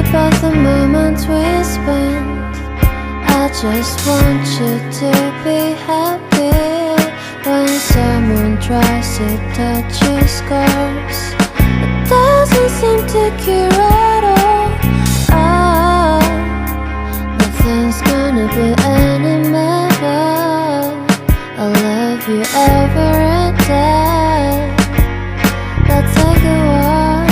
About the moments we spent, I just want you to be happy. When someone tries to touch your scars, it doesn't seem to cure at all. Nothing's gonna be any better. I'll love you every day. Let's take a walk.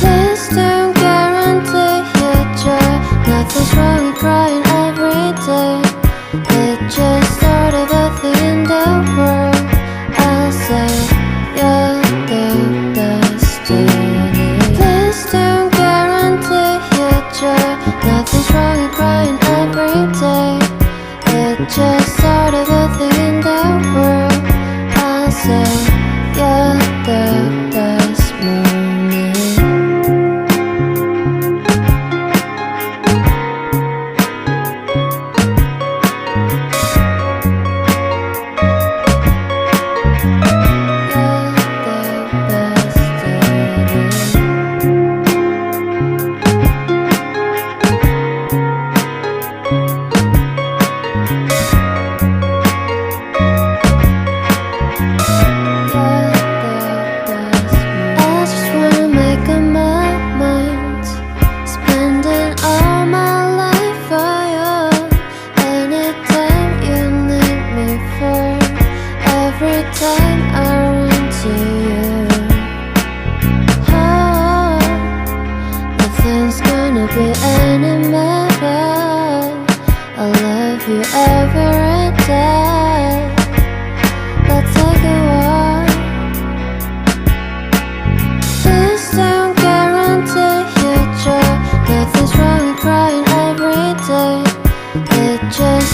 Please don't guarantee your joy. Nothing's wrong with crying every day. It's just sort of a thing in the world. I'll say you're the best to me. Please don't guarantee your joy. Nothing's wrong with crying every day. It's just sort of a thing in the world. I'll say you're the best moment. Be any matter. I love you every day. Let's take a walk. Please don't guarantee your joy. Nothing's wrong with crying every day. It just